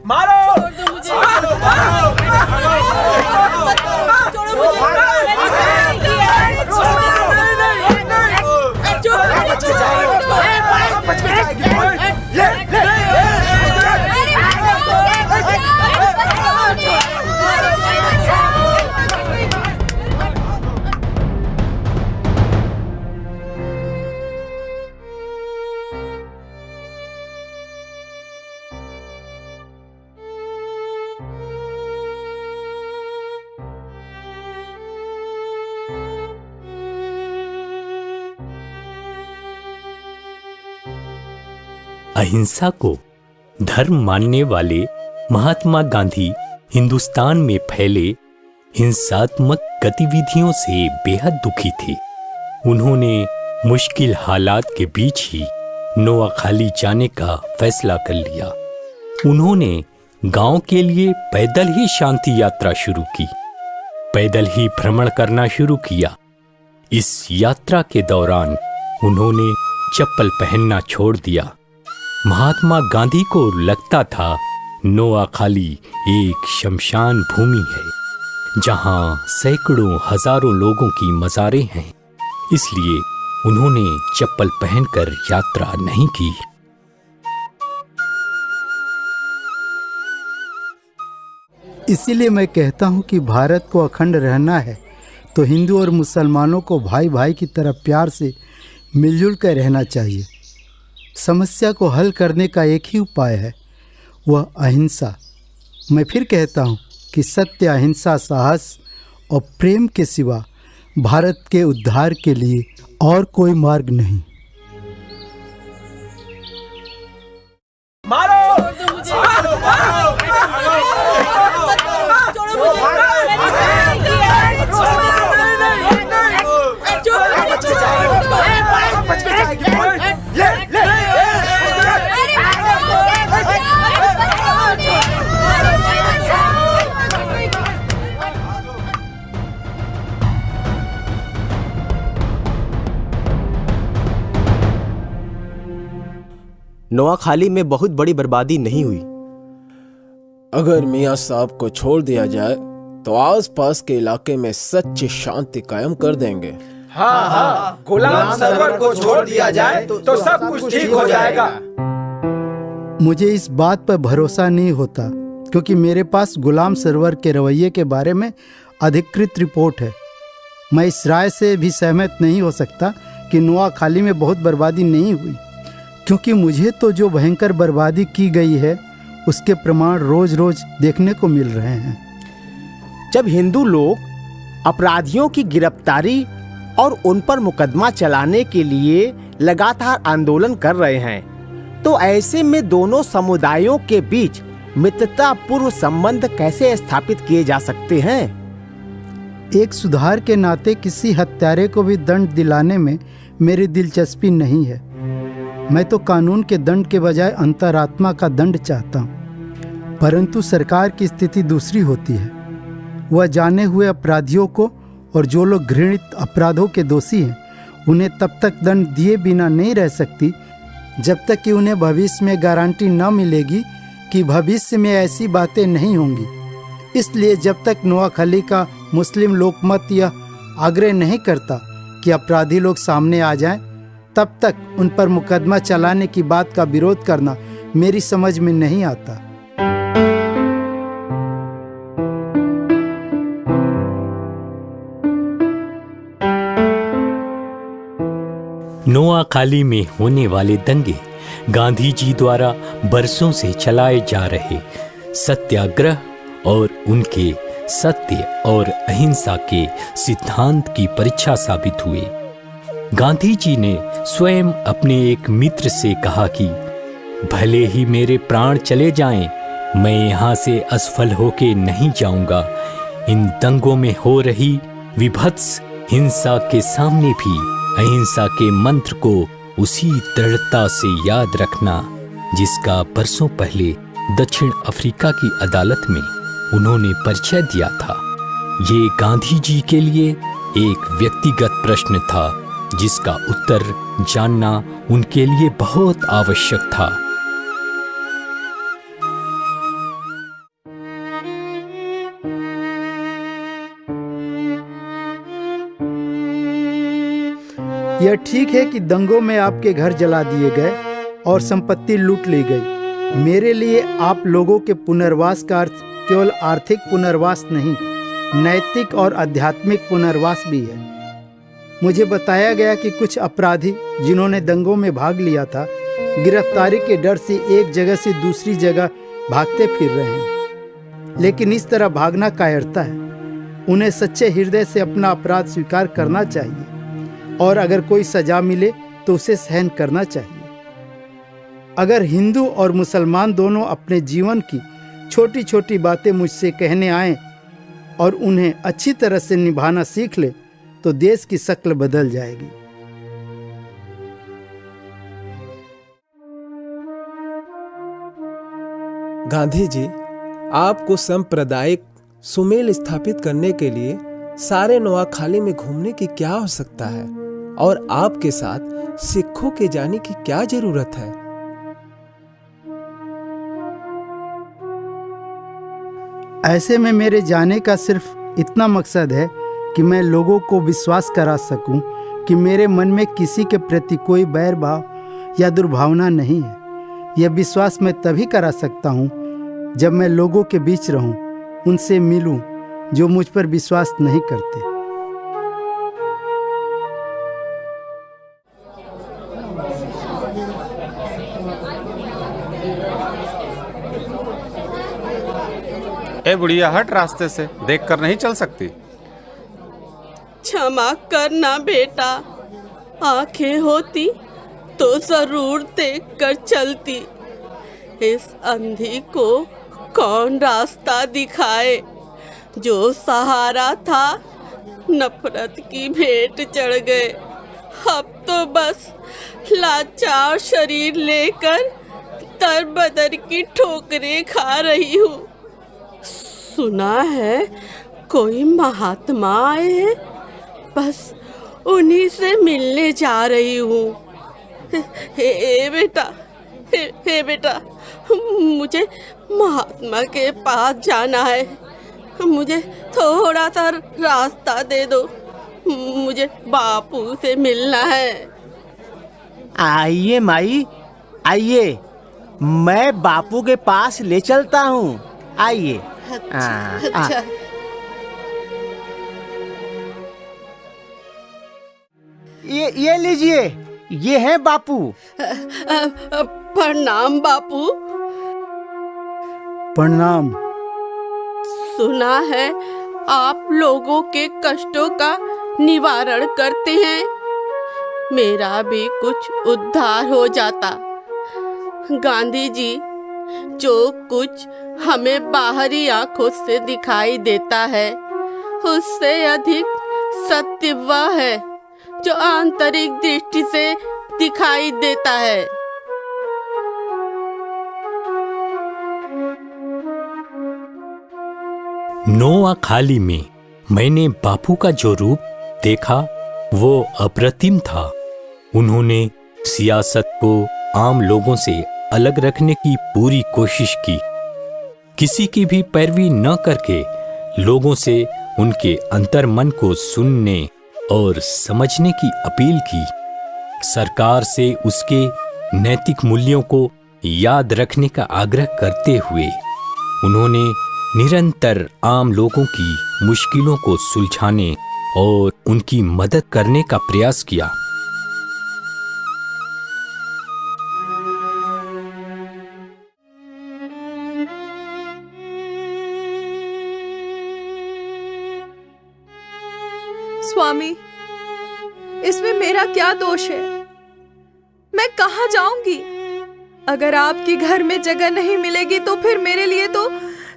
मारो। अहिंसा को धर्म मानने वाले महात्मा गांधी हिंदुस्तान में फैले हिंसात्मक गतिविधियों से बेहद दुखी थे। उन्होंने मुश्किल हालात के बीच ही नोआखाली जाने का फैसला कर लिया। उन्होंने गांव के लिए पैदल ही शांति यात्रा शुरू की, पैदल ही भ्रमण करना शुरू किया। इस यात्रा के दौरान उन्होंने चप्पल पहनना छोड़ दिया। महात्मा गांधी को लगता था नोआखाली एक शमशान भूमि है जहां सैकड़ों हजारों लोगों की मज़ारें हैं, इसलिए उन्होंने चप्पल पहनकर यात्रा नहीं की। इसीलिए मैं कहता हूं कि भारत को अखंड रहना है तो हिंदू और मुसलमानों को भाई भाई की तरह प्यार से मिलजुल कर रहना चाहिए। समस्या को हल करने का एक ही उपाय है, वह अहिंसा। मैं फिर कहता हूँ कि सत्य, अहिंसा, साहस और प्रेम के सिवा भारत के उद्धार के लिए और कोई मार्ग नहीं। मारो। नोआखाली में बहुत बड़ी बर्बादी नहीं हुई। अगर मियां साहब को छोड़ दिया जाए तो आसपास के इलाके में सच्ची शांति कायम कर देंगे। हाँ, गुलाम सरवर को छोड़ दिया जाए तो सब कुछ ठीक हो जाएगा। मुझे इस बात पर भरोसा नहीं होता क्योंकि मेरे पास गुलाम सरवर के रवैये के बारे में अधिकृत रिपोर्ट है। मैं इस राय से भी सहमत नहीं हो सकता कि नोआखाली में बहुत बर्बादी नहीं हुई, क्योंकि मुझे तो जो भयंकर बर्बादी की गई है उसके प्रमाण रोज रोज देखने को मिल रहे हैं। जब हिंदू लोग अपराधियों की गिरफ्तारी और उन पर मुकदमा चलाने के लिए लगातार आंदोलन कर रहे हैं, तो ऐसे में दोनों समुदायों के बीच मित्रतापूर्व संबंध कैसे स्थापित किए जा सकते हैं? एक सुधार के नाते किसी हत्यारे को भी दंड दिलाने में मेरी दिलचस्पी नहीं है। मैं तो कानून के दंड के बजाय अंतरात्मा का दंड चाहता हूँ। परंतु सरकार की स्थिति दूसरी होती है। वह जाने हुए अपराधियों को और जो लोग घृणित अपराधों के दोषी हैं उन्हें तब तक दंड दिए बिना नहीं रह सकती जब तक कि उन्हें भविष्य में गारंटी न मिलेगी कि भविष्य में ऐसी बातें नहीं होंगी। इसलिए जब तक नोआखाली का मुस्लिम लोकमत यह आग्रह नहीं करता कि अपराधी लोग सामने आ जाएं, तब तक उन पर मुकदमा चलाने की बात का विरोध करना मेरी समझ में नहीं आता। नोआखाली में होने वाले दंगे गांधी जी द्वारा बरसों से चलाए जा रहे सत्याग्रह और उनके सत्य और अहिंसा के सिद्धांत की परीक्षा साबित हुए। गांधी जी ने स्वयं अपने एक मित्र से कहा कि भले ही मेरे प्राण चले जाएं, मैं यहाँ से असफल होके नहीं जाऊंगा। इन दंगों में हो रही विभत्स हिंसा के सामने भी अहिंसा के मंत्र को उसी दृढ़ता से याद रखना जिसका बरसों पहले दक्षिण अफ्रीका की अदालत में उन्होंने परिचय दिया था। ये गांधी जी के लिए एक व्यक्तिगत प्रश्न था जिसका उत्तर जानना उनके लिए बहुत आवश्यक था। यह ठीक है कि दंगों में आपके घर जला दिए गए और संपत्ति लूट ली गई। मेरे लिए आप लोगों के पुनर्वास का अर्थ केवल आर्थिक पुनर्वास नहीं, नैतिक और आध्यात्मिक पुनर्वास भी है। मुझे बताया गया कि कुछ अपराधी जिन्होंने दंगों में भाग लिया था, गिरफ्तारी के डर से एक जगह से दूसरी जगह भागते फिर रहे हैं। लेकिन इस तरह भागना कायरता है। उन्हें सच्चे हृदय से अपना अपराध स्वीकार करना चाहिए और अगर कोई सजा मिले तो उसे सहन करना चाहिए। अगर हिंदू और मुसलमान दोनों अपने जीवन की छोटी छोटी बातें मुझसे कहने आए और उन्हें अच्छी तरह से निभाना सीख ले तो देश की शक्ल बदल जाएगी। गांधी जी, आपको सांप्रदायिक सुमेल स्थापित करने के लिए सारे नोआखाली में घूमने की क्या आवश्यकता है और आपके साथ सिखों के जाने की क्या जरूरत है? ऐसे में मेरे जाने का सिर्फ इतना मकसद है कि मैं लोगों को विश्वास करा सकूं कि मेरे मन में किसी के प्रति कोई बैर भाव या दुर्भावना नहीं है। यह विश्वास मैं तभी करा सकता हूं जब मैं लोगों के बीच रहूं, उनसे मिलूं जो मुझ पर विश्वास नहीं करते। ए बुढ़िया, हट रास्ते से, देखकर नहीं चल सकती। क्षमा करना बेटा, आंखें होती तो जरूर देख कर चलती। इस अंधी को कौन रास्ता दिखाए? जो सहारा था नफरत की भेंट चढ़ गए। अब तो बस लाचार शरीर लेकर दर बदर की ठोकरें खा रही हूँ। सुना है कोई महात्मा आए हैं, बस उन्हीं से मिलने जा रही हूँ। हे बेटा, मुझे महात्मा के पास जाना है। मुझे थोड़ा सा रास्ता दे दो, मुझे बापू से मिलना है। आइए माई, आइए, मैं बापू के पास ले चलता हूँ। आइए। अच्छा। ये लीजिए, ये है बापू। प्रणाम बापू। प्रणाम। सुना है आप लोगों के कष्टों का निवारण करते हैं। मेरा भी कुछ उद्धार हो जाता। गांधी जी, जो कुछ हमें बाहरी आंखों से दिखाई देता है, उससे अधिक सत्य वह है जो आंतरिक दृष्टि से दिखाई देता है। नोआखाली में मैंने बापू का जो रूप देखा वो अप्रतिम था। उन्होंने सियासत को आम लोगों से अलग रखने की पूरी कोशिश की। किसी की भी पैरवी न करके लोगों से उनके अंतर्मन को सुनने और समझने की अपील की। सरकार से उसके नैतिक मूल्यों को याद रखने का आग्रह करते हुए उन्होंने निरंतर आम लोगों की मुश्किलों को सुलझाने और उनकी मदद करने का प्रयास किया। स्वामी, इसमें मेरा क्या दोष है? मैं कहाँ जाऊंगी? अगर आपके घर में जगह नहीं मिलेगी तो फिर मेरे लिए तो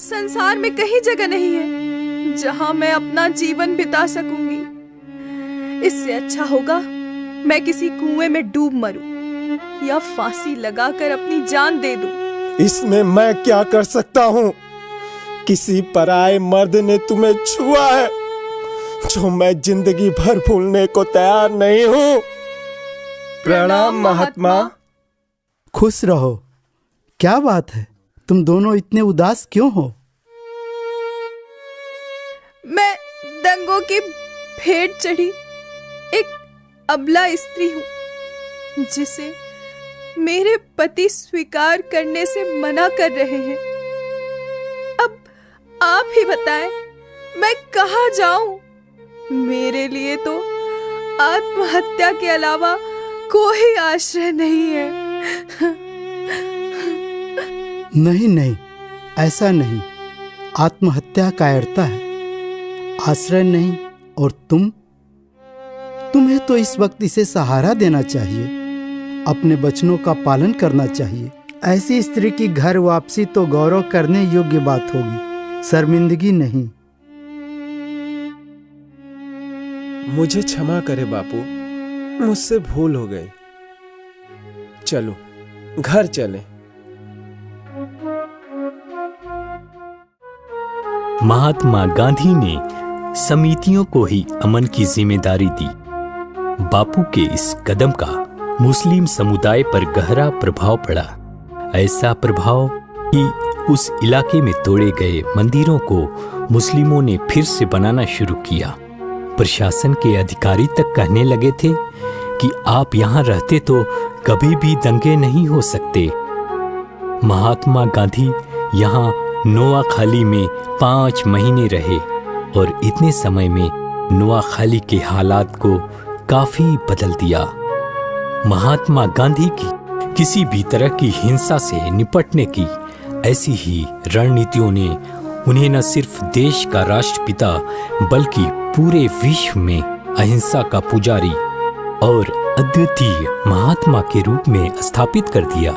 संसार में कहीं जगह नहीं है जहां मैं अपना जीवन बिता सकूंगी। इससे अच्छा होगा मैं किसी कुएं में डूब मरूं या फांसी लगाकर अपनी जान दे दूं। इसमें मैं क्या कर सकता हूँ? किसी पराये मर्द ने तुम्हें छुआ है जो मैं जिंदगी भर भूलने को तैयार नहीं हूँ। प्रणाम महात्मा। खुश रहो। क्या बात है, तुम दोनों इतने उदास क्यों हो? मैं दंगों की भेंट चढ़ी एक अबला स्त्री हूँ जिसे मेरे पति स्वीकार करने से मना कर रहे हैं। अब आप ही बताएं, मैं कहाँ जाऊं? मेरे लिए तो आत्महत्या के अलावा कोई आश्रय नहीं है। नहीं नहीं, ऐसा नहीं। आत्महत्या कायरता है, आश्रय नहीं। और तुम्हें तो इस वक्त इसे सहारा देना चाहिए, अपने वचनों का पालन करना चाहिए। ऐसी स्त्री की घर वापसी तो गौरव करने योग्य बात होगी, शर्मिंदगी नहीं। मुझे क्षमा करे बापू, मुझसे भूल हो गई। चलो घर चलें। महात्मा गांधी ने समितियों को ही अमन की जिम्मेदारी दी। बापू के इस कदम का मुस्लिम समुदाय पर गहरा प्रभाव पड़ा। ऐसा प्रभाव कि उस इलाके में तोड़े गए मंदिरों को मुस्लिमों ने फिर से बनाना शुरू किया। प्रशासन के अधिकारी तक कहने लगे थे कि आप यहाँ रहते तो कभी भी दंगे नहीं हो सकते। महात्मा गांधी यहाँ नोआखाली में 5 महीने रहे और इतने समय में नोआखाली के हालात को काफी बदल दिया। महात्मा गांधी की किसी भी तरह की हिंसा से निपटने की ऐसी ही रणनीतियों ने उन्हें न सिर्फ देश का राष्ट्रपिता बल्कि पूरे विश्व में अहिंसा का पुजारी और अद्वितीय महात्मा के रूप में स्थापित कर दिया।